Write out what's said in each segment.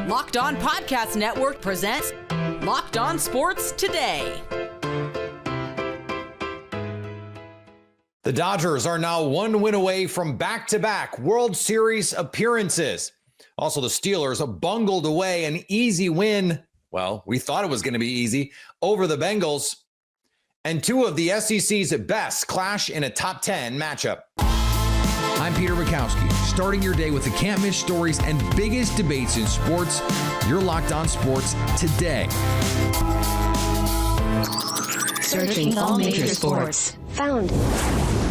Locked On Podcast Network presents Locked On Sports Today. The Dodgers are now one win away from back-to-back World Series appearances. Also, the Steelers bungled away an easy win. Well, we thought it was going to be easy over the Bengals. And two of the SEC's best clash in a top 10 matchup. I'm Peter Bukowski, starting your day with the can't-miss stories and biggest debates in sports. You're Locked On Sports Today. Searching all major sports. Found.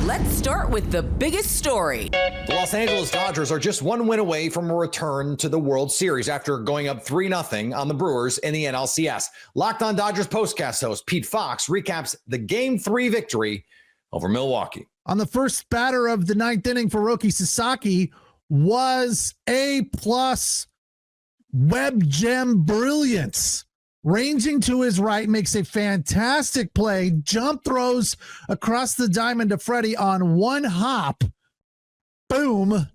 Let's start with the biggest story. The Los Angeles Dodgers are just one win away from a return to the World Series after going up 3-0 on the Brewers in the NLCS. Locked On Dodgers postcast host Pete Fox recaps the Game 3 victory over Milwaukee. On the first batter of the ninth inning for Roki Sasaki was A-plus web gem brilliance. Ranging to his right, makes a fantastic play, jump throws across the diamond to Freddie on one hop. Boom,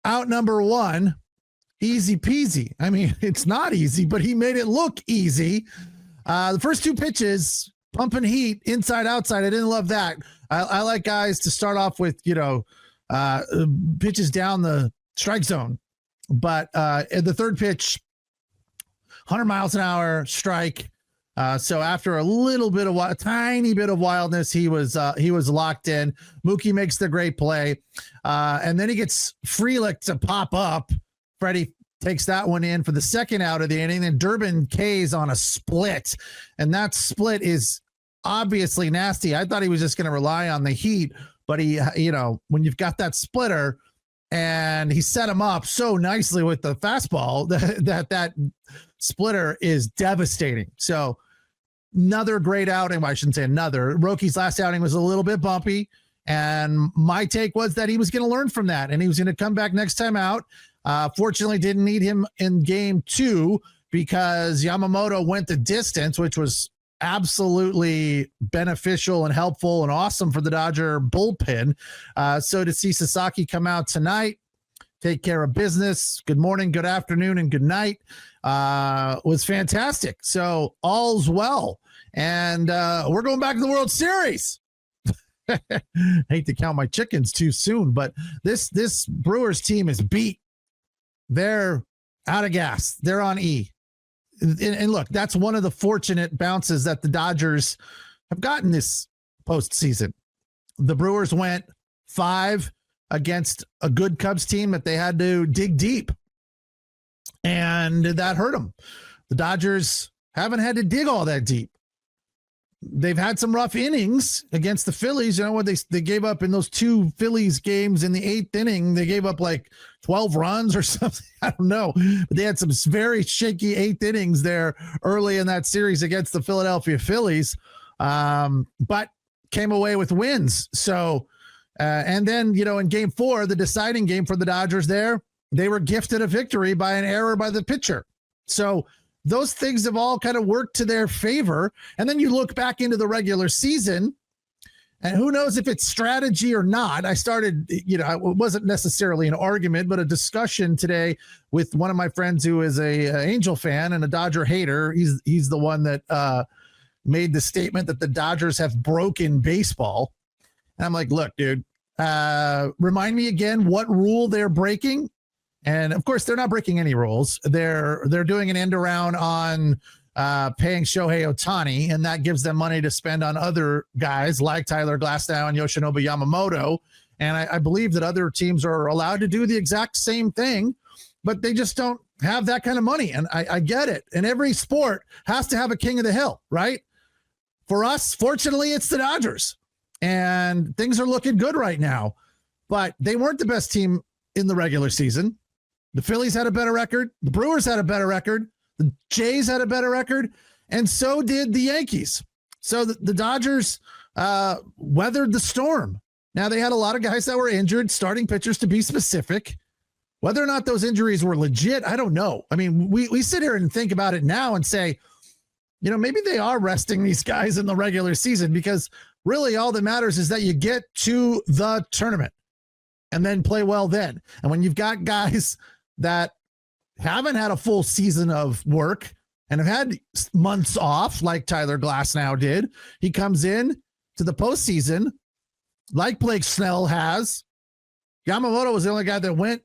out number one. Easy peasy. I mean, it's not easy, but he made it look easy. The first two pitches, pumping heat, inside, outside. I didn't love that. I like guys to start off with, pitches down the strike zone. But in the third pitch, 100 miles an hour strike. So after a tiny bit of wildness, he was locked in. Mookie makes the great play. And then he gets Frelick to pop up. Freddie takes that one in for the second out of the inning. Then Durbin K's on a split. And that split is obviously nasty. I thought he was just going to rely on the heat, but when you've got that splitter and he set him up so nicely with the fastball that splitter is devastating. So another great outing. Well, I shouldn't say another. Roki's last outing was a little bit bumpy. And my take was that he was going to learn from that and he was going to come back next time out. Fortunately, didn't need him in game 2 because Yamamoto went the distance, which was absolutely beneficial and helpful and awesome for the Dodger bullpen. So to see Sasaki come out tonight, take care of business, good morning, good afternoon, and good night, was fantastic. So all's well. And we're going back to the World Series. Hate to count my chickens too soon, but this Brewers team is beat. They're out of gas. They're on E. And look, that's one of the fortunate bounces that the Dodgers have gotten this postseason. The Brewers went 5 against a good Cubs team that they had to dig deep, and that hurt them. The Dodgers haven't had to dig all that deep. They've had some rough innings against the Phillies. You know what they gave up in those 2 Phillies games in the 8th inning? They gave up like 12 runs or something. I don't know. But they had some very shaky 8th innings there early in that series against the Philadelphia Phillies, but came away with wins. So, and then, in game 4, the deciding game for the Dodgers there, they were gifted a victory by an error by the pitcher. So those things have all kind of worked to their favor. And then you look back into the regular season, and who knows if it's strategy or not. I started, it wasn't necessarily an argument, but a discussion today with one of my friends who is a Angel fan and a Dodger hater. He's the one that made the statement that the Dodgers have broken baseball. And I'm like, look, dude, remind me again what rule they're breaking. And of course, they're not breaking any rules. They're doing an end around on paying Shohei Ohtani, and that gives them money to spend on other guys like Tyler Glasnow and Yoshinobu Yamamoto. And I believe that other teams are allowed to do the exact same thing, but they just don't have that kind of money. And I get it. And every sport has to have a king of the hill, right? For us, fortunately, it's the Dodgers. And things are looking good right now. But they weren't the best team in the regular season. The Phillies had a better record. The Brewers had a better record. The Jays had a better record. And so did the Yankees. So the Dodgers weathered the storm. Now, they had a lot of guys that were injured, starting pitchers to be specific. Whether or not those injuries were legit, I don't know. I mean, we sit here and think about it now and say, maybe they are resting these guys in the regular season, because really all that matters is that you get to the tournament and then play well then. And when you've got guys that haven't had a full season of work and have had months off like Tyler Glasnow did. He comes in to the postseason like Blake Snell has. Yamamoto was the only guy that went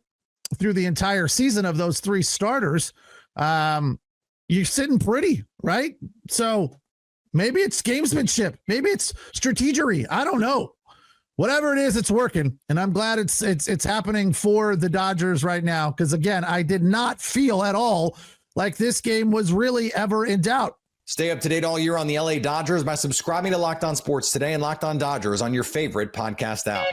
through the entire season of those 3 starters. You're sitting pretty, right? So maybe it's gamesmanship. Maybe it's strategery. I don't know. Whatever it is, it's working. And I'm glad it's happening for the Dodgers right now. Because again, I did not feel at all like this game was really ever in doubt. Stay up to date all year on the LA Dodgers by subscribing to Locked On Sports Today and Locked On Dodgers on your favorite podcast app.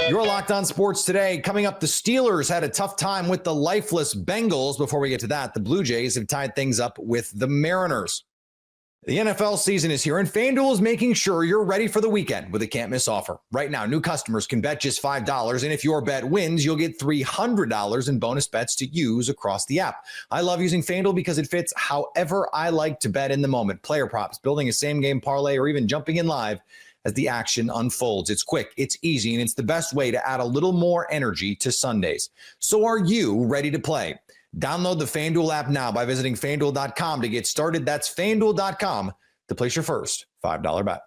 You're Locked On Sports Today. Coming up, the Steelers had a tough time with the lifeless Bengals. Before we get to that, the Blue Jays have tied things up with the Mariners. The NFL season is here, and FanDuel is making sure you're ready for the weekend with a can't-miss offer. Right now, new customers can bet just $5, and if your bet wins, you'll get $300 in bonus bets to use across the app. I love using FanDuel because it fits however I like to bet in the moment. Player props, building a same-game parlay, or even jumping in live as the action unfolds. It's quick, it's easy, and it's the best way to add a little more energy to Sundays. So are you ready to play? Download the FanDuel app now by visiting FanDuel.com to get started. That's FanDuel.com to place your first $5 bet.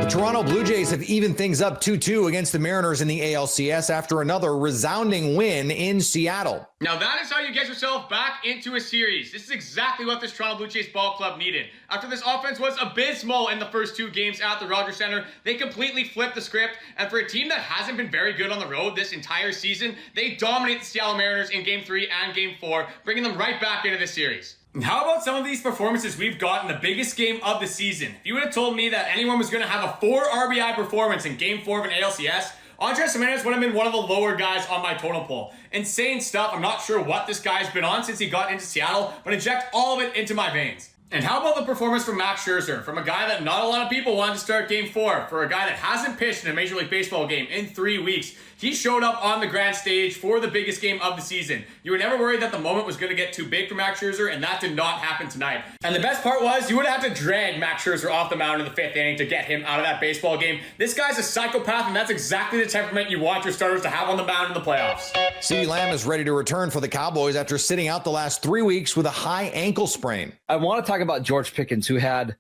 The Toronto Blue Jays have evened things up 2-2 against the Mariners in the ALCS after another resounding win in Seattle. Now that is how you get yourself back into a series. This is exactly what this Toronto Blue Jays ball club needed. After this offense was abysmal in the first 2 games at the Rogers Center, they completely flipped the script. And for a team that hasn't been very good on the road this entire season, they dominate the Seattle Mariners in Game 3 and Game 4, bringing them right back into this series. And how about some of these performances we've got in the biggest game of the season? If you would have told me that anyone was going to have a 4 RBI performance in Game 4 of an ALCS, Andres Gimenez would have been one of the lower guys on my totem pole. Insane stuff. I'm not sure what this guy's been on since he got into Seattle, but inject all of it into my veins. And how about the performance from Max Scherzer, from a guy that not a lot of people wanted to start Game 4, for a guy that hasn't pitched in a Major League Baseball game in 3 weeks. He showed up on the grand stage for the biggest game of the season. You were never worried that the moment was going to get too big for Max Scherzer, and that did not happen tonight. And the best part was, you would have had to drag Max Scherzer off the mound in the 5th inning to get him out of that baseball game. This guy's a psychopath, and that's exactly the temperament you want your starters to have on the mound in the playoffs. CeeDee Lamb is ready to return for the Cowboys after sitting out the last 3 weeks with a high ankle sprain. I want to talk about George Pickens, who had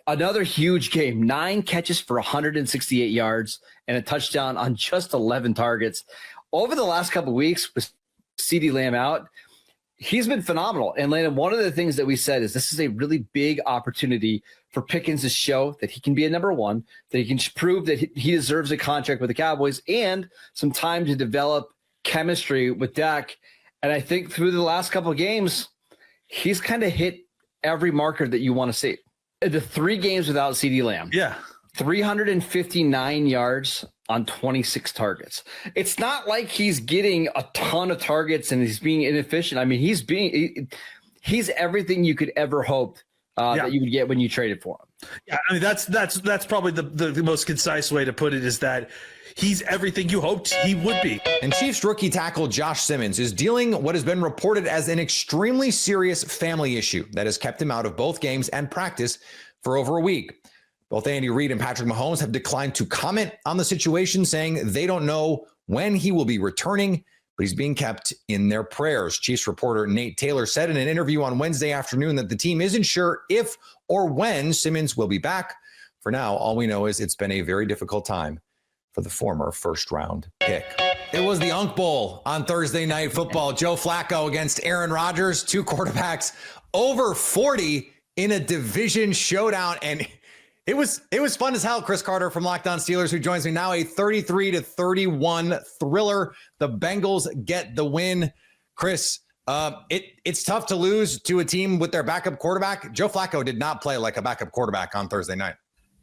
another huge game, 9 catches for 168 yards and a touchdown on just 11 targets. Over the last couple of weeks with CeeDee Lamb out, he's been phenomenal. And Landon, one of the things that we said is this is a really big opportunity for Pickens to show that he can be a number 1, that he can prove that he deserves a contract with the Cowboys and some time to develop chemistry with Dak. And I think through the last couple of games, he's kind of hit every marker that you want to see. The 3 games without CeeDee Lamb. Yeah. 359 yards on 26 targets. It's not like he's getting a ton of targets and he's being inefficient. I mean, he's everything you could ever hope that you would get when you traded for him. Yeah, I mean that's probably the most concise way to put it, is that he's everything you hoped he would be. And Chiefs rookie tackle Josh Simmons is dealing what has been reported as an extremely serious family issue that has kept him out of both games and practice for over a week. Both Andy Reid and Patrick Mahomes have declined to comment on the situation, saying they don't know when he will be returning, but he's being kept in their prayers. Chiefs reporter Nate Taylor said in an interview on Wednesday afternoon that the team isn't sure if or when Simmons will be back. For now, all we know is it's been a very difficult time for the former first-round pick. It was the Unk Bowl on Thursday Night Football. Joe Flacco against Aaron Rodgers, 2 quarterbacks over 40 in a division showdown, and it was fun as hell. Chris Carter from Locked On Steelers, who joins me now, a 33-31 thriller. The Bengals get the win. Chris, it's tough to lose to a team with their backup quarterback. Joe Flacco did not play like a backup quarterback on Thursday night.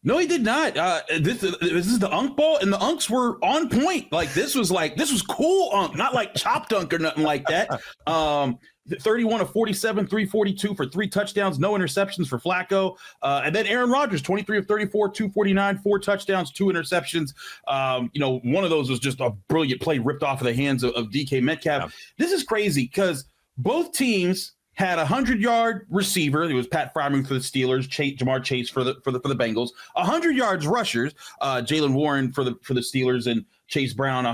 No, he did not. This is the Unk Bowl, and the Unks were on point. This was cool Unk, not like chopped Unk or nothing like that. 31 of 47, 342 for 3 touchdowns, no interceptions for Flacco. And then Aaron Rodgers, 23 of 34, 249, 4 touchdowns, 2 interceptions. One of those was just a brilliant play ripped off of the hands of DK Metcalf. Yeah. This is crazy because both teams had a 100-yard receiver. It was Pat Freiermuth for the Steelers, Jamar Chase for the Bengals. 100 yards rushers, Jaylen Warren for the Steelers, and Chase Brown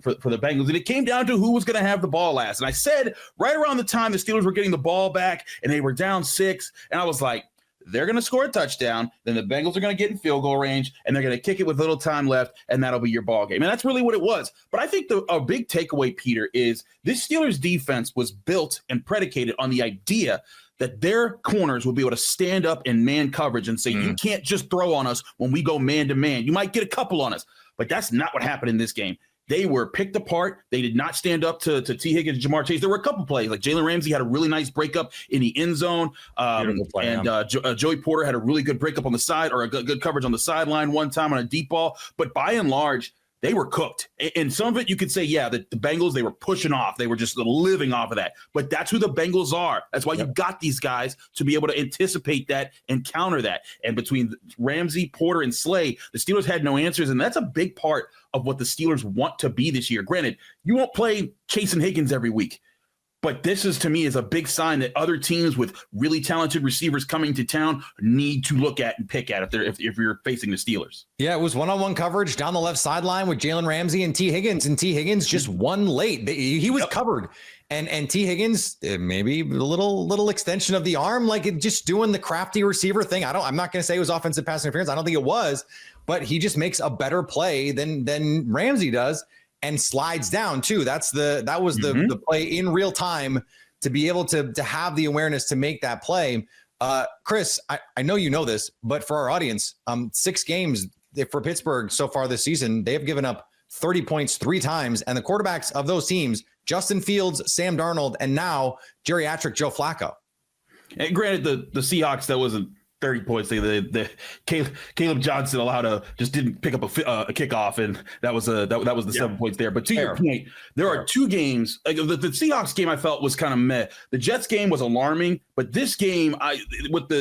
for the Bengals. And it came down to who was going to have the ball last. And I said right around the time the Steelers were getting the ball back and they were down 6, and I was like, they're going to score a touchdown, then the Bengals are going to get in field goal range, and they're going to kick it with little time left, and that'll be your ball game. And that's really what it was. But I think a big takeaway, Peter, is this Steelers defense was built and predicated on the idea that their corners will be able to stand up in man coverage and say, you can't just throw on us when we go man to man. You might get a couple on us, but that's not what happened in this game. They were picked apart. They did not stand up to T. Higgins and Jamar Chase. There were a couple plays. Like Jalen Ramsey had a really nice breakup in the end zone. Joey Porter had a really good breakup on the side, or a good coverage on the sideline one time on a deep ball. But by and large, they were cooked. And some of it you could say, yeah, the Bengals, they were pushing off. They were just living off of that. But that's who the Bengals are. That's why you got these guys to be able to anticipate that and counter that. And between Ramsey, Porter, and Slay, the Steelers had no answers. And that's a big part of what the Steelers want to be this year. Granted, you won't play Chase and Higgins every week. But this is, to me, is a big sign that other teams with really talented receivers coming to town need to look at and pick at if you're facing the Steelers. Yeah, it was one-on-one coverage down the left sideline with Jalen Ramsey and T. Higgins, and T. Higgins just won late. He was covered, and T. Higgins maybe a little extension of the arm, like just doing the crafty receiver thing. I'm not going to say it was offensive pass interference. I don't think it was, but he just makes a better play than Ramsey does. And slides down too. That was the play in real time to be able to have the awareness to make that play. Chris, I know you know this, but for our audience, 6 games for Pittsburgh so far this season, they have given up 30 points 3 times. And the quarterbacks of those teams, Justin Fields, Sam Darnold, and now geriatric Joe Flacco. And granted, the Seahawks, that wasn't 30 points. Caleb Johnson just didn't pick up a kickoff, and that was the 7 points there. But to your point, there are 2 games. Like the Seahawks game, I felt was kind of meh. The Jets game was alarming, but this game,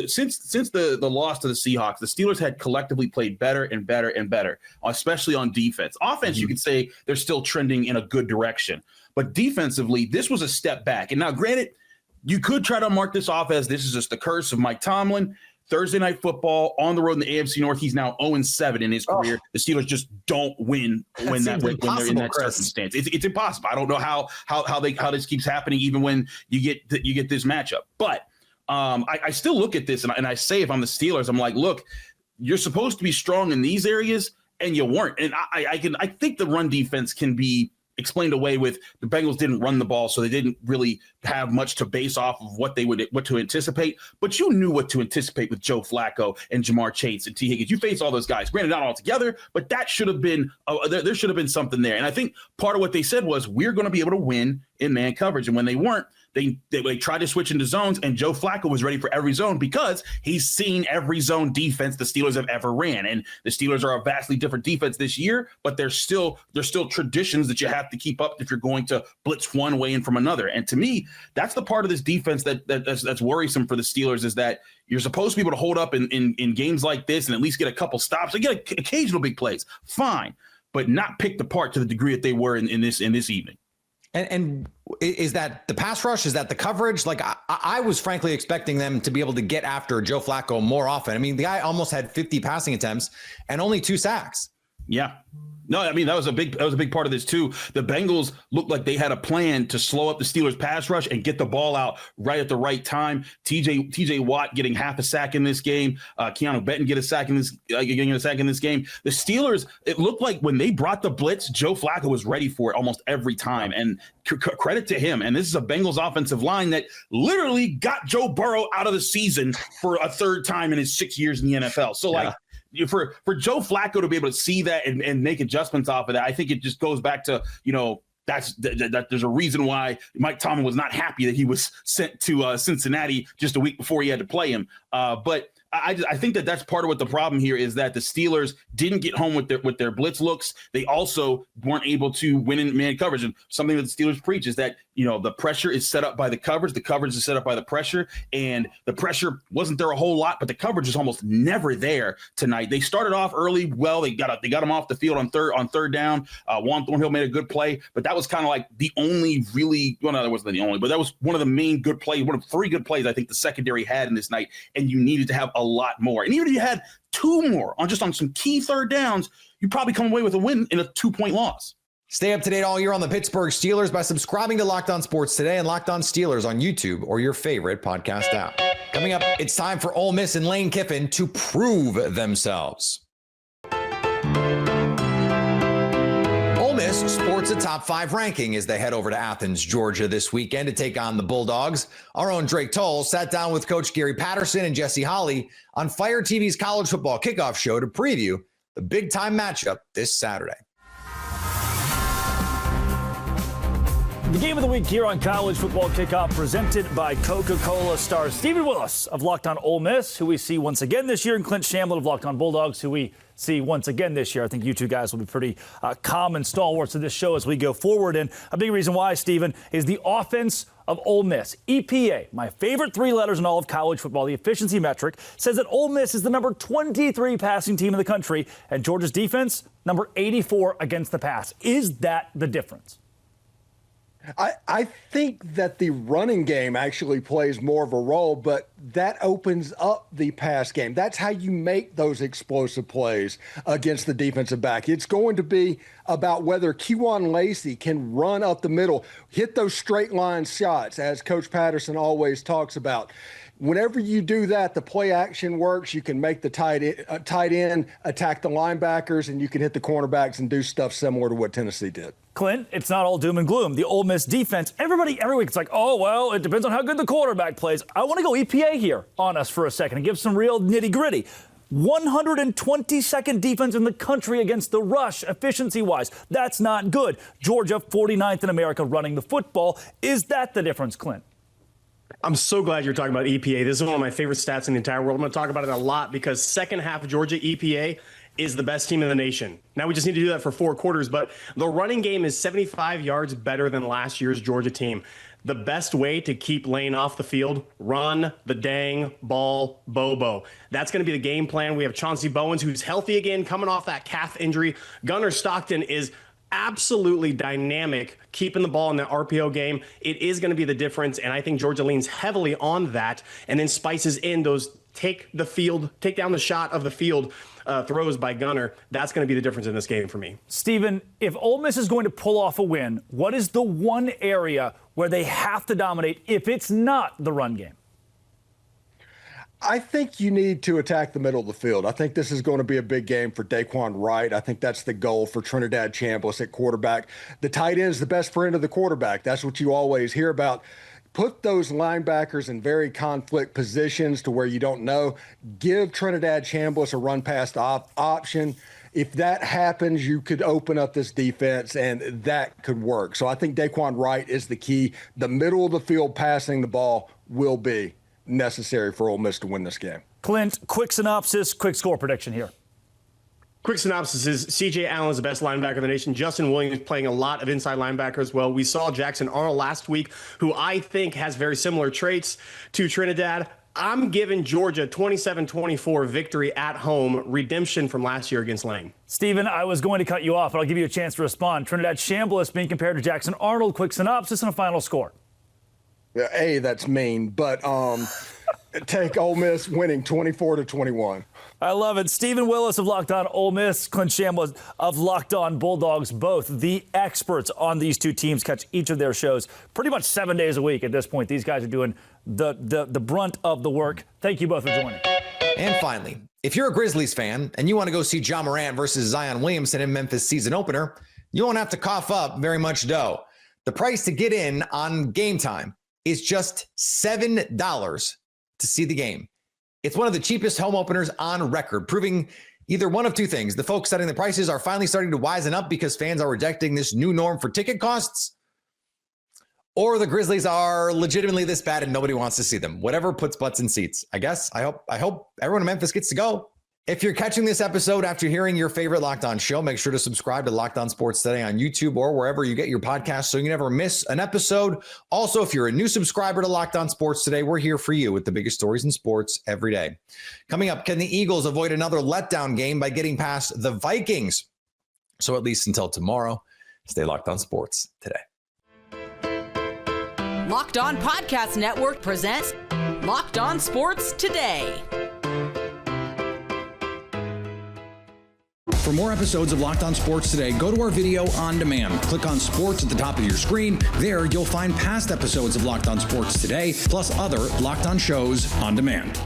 since the loss to the Seahawks, the Steelers had collectively played better and better and better, especially on defense. Offense, you could say they're still trending in a good direction, but defensively, this was a step back. And now, granted, you could try to mark this off as this is just the curse of Mike Tomlin. Thursday Night Football on the road in the AFC North. He's now 0-7 in his career. The Steelers just don't win when they're in that circumstance. It's impossible. I don't know how this keeps happening even when you get this matchup. But I still look at this and I say, if I'm the Steelers, I'm like, look, you're supposed to be strong in these areas and you weren't. And I think the run defense can be explained away with the Bengals didn't run the ball, so they didn't really have much to base off of what to anticipate. But you knew what to anticipate with Joe Flacco and Jamar Chase and T. Higgins. You faced all those guys. Granted, not all together, but that should have been there should have been something there. And I think part of what they said was we're going to be able to win in man coverage. And when they weren't, they tried to switch into zones, and Joe Flacco was ready for every zone because he's seen every zone defense the Steelers have ever ran. And the Steelers are a vastly different defense this year, but there's still traditions that you have to keep up if you're going to blitz one way and from another. And to me, that's the part of this defense that's worrisome for the Steelers, is that you're supposed to be able to hold up in games like this and at least get a couple stops. They get occasional big plays, fine, but not picked apart to the degree that they were in this evening. And is that the pass rush? Is that the coverage? Like I was frankly expecting them to be able to get after Joe Flacco more often. I mean, the guy almost had 50 passing attempts and only 2 sacks. Yeah. No, I mean, that was a big part of this too. The Bengals looked like they had a plan to slow up the Steelers pass rush and get the ball out right at the right time. TJ Watt getting half a sack in this game. Keanu Benton getting a sack in this game. The Steelers, it looked like when they brought the blitz, Joe Flacco was ready for it almost every time. And credit to him. And this is a Bengals offensive line that literally got Joe Burrow out of the season for a 3rd time in his 6 years in the NFL. So for Joe Flacco to be able to see that and make adjustments off of that, I think it just goes back to, that there's a reason why Mike Tomlin was not happy that he was sent to Cincinnati just a week before he had to play him. But I think that's part of what the problem here is, that the Steelers didn't get home with their blitz looks. They also weren't able to win in man coverage. And something that the Steelers preach is that, the pressure is set up by the coverage. The coverage is set up by the pressure, and the pressure wasn't there a whole lot, but the coverage is almost never there tonight. They started off early. Well, they got them off the field on third down. Juan Thornhill made a good play, but that was kind of like the only really, well, no, that wasn't the only, but that was one of the main good plays, one of 3 good plays I think the secondary had in this night, and you needed to have a lot more. And even if you had 2 more on some key third downs, you probably come away with a win in a 2-point loss. Stay up to date all year on the Pittsburgh Steelers by subscribing to Locked On Sports Today and Locked On Steelers on YouTube or your favorite podcast app. Coming up, it's time for Ole Miss and Lane Kiffin to prove themselves. Ole Miss sports a top 5 ranking as they head over to Athens, Georgia this weekend to take on the Bulldogs. Our own Drake Toll sat down with Coach Gary Patterson and Jesse Holley on Fire TV's college football kickoff show to preview the big-time matchup this Saturday. The game of the week here on College Football Kickoff presented by Coca-Cola. Stars Stephen Willis of Locked On Ole Miss, who we see once again this year, and Clint Shamlin of Locked On Bulldogs, who we see once again this year. I think you two guys will be pretty calm and stalwarts of this show as we go forward. And a big reason why, Stephen, is the offense of Ole Miss. EPA, my favorite 3 letters in all of college football, the efficiency metric, says that Ole Miss is the number 23 passing team in the country, and Georgia's defense, number 84 against the pass. Is that the difference? I think that the running game actually plays more of a role, but that opens up the pass game. That's how you make those explosive plays against the defensive back. It's going to be about whether Kewan Lacey can run up the middle, hit those straight line shots, as Coach Patterson always talks about. Whenever you do that, the play action works. You can make the tight end attack the linebackers, and you can hit the cornerbacks and do stuff similar to what Tennessee did. Clint, it's not all doom and gloom. The Ole Miss defense, everybody every week, it's like, oh, well, it depends on how good the quarterback plays. I want to go EPA here on us for a second and give some real nitty gritty. 122nd defense in the country against the rush, efficiency-wise. That's not good. Georgia, 49th in America running the football. Is that the difference, Clint? I'm so glad you're talking about EPA. This is one of my favorite stats in the entire world. I'm going to talk about it a lot because second half of Georgia EPA is the best team in the nation. Now we just need to do that for 4 quarters, but the running game is 75 yards better than last year's Georgia team. The best way to keep Lane off the field, run the dang ball, Bobo. That's going to be the game plan. We have Chauncey Bowens, who's healthy again, coming off that calf injury. Gunnar Stockton is absolutely dynamic, keeping the ball in the RPO game. It is going to be the difference, and I think Georgia leans heavily on that and then spices in those take down the shot of the field throws by Gunnar. That's going to be the difference in this game for me. Stephen, if Ole Miss is going to pull off a win, what is the one area where they have to dominate if it's not the run game? I think you need to attack the middle of the field. I think this is going to be a big game for Daquan Wright. I think that's the goal for Trinidad Chambliss at quarterback. The tight end is the best friend of the quarterback. That's what you always hear about. Put those linebackers in very conflict positions to where you don't know. Give Trinidad Chambliss a run-pass option. If that happens, you could open up this defense, and that could work. So I think Daquan Wright is the key. The middle of the field passing the ball will be necessary for Ole Miss to win this game. Clint, quick synopsis, quick score prediction here. Quick synopsis is C.J. Allen is the best linebacker in the nation. Justin Williams playing a lot of inside linebacker as well. We saw Jackson Arnold last week, who I think has very similar traits to Trinidad. I'm giving Georgia 27-24 victory at home, redemption from last year against Lane. Stephen, I was going to cut you off, but I'll give you a chance to respond. Trinidad Chambliss being compared to Jackson Arnold. Quick synopsis and a final score. Yeah, that's mean, but take Ole Miss winning 24-21. I love it. Stephen Willis of Locked On Ole Miss, Clint Shamlin of Locked On Bulldogs, both the experts on these two teams. Catch each of their shows pretty much 7 days a week at this point. These guys are doing the brunt of the work. Thank you both for joining. And finally, if you're a Grizzlies fan and you want to go see Ja Morant versus Zion Williamson in Memphis season opener, you won't have to cough up very much dough. The price to get in on Game Time is just $7 to see the game. It's one of the cheapest home openers on record, proving either one of two things. The folks setting the prices are finally starting to wisen up because fans are rejecting this new norm for ticket costs, or the Grizzlies are legitimately this bad and nobody wants to see them. Whatever puts butts in seats. I guess. I hope everyone in Memphis gets to go. If you're catching this episode after hearing your favorite Locked On show, make sure to subscribe to Locked On Sports Today on YouTube or wherever you get your podcasts so you never miss an episode. Also, if you're a new subscriber to Locked On Sports Today, we're here for you with the biggest stories in sports every day. Coming up, can the Eagles avoid another letdown game by getting past the Vikings? So at least until tomorrow, stay Locked On Sports Today. Locked On Podcast Network presents Locked On Sports Today. For more episodes of Locked On Sports Today, go to our video on demand. Click on Sports at the top of your screen. There, you'll find past episodes of Locked On Sports Today, plus other Locked On shows on demand.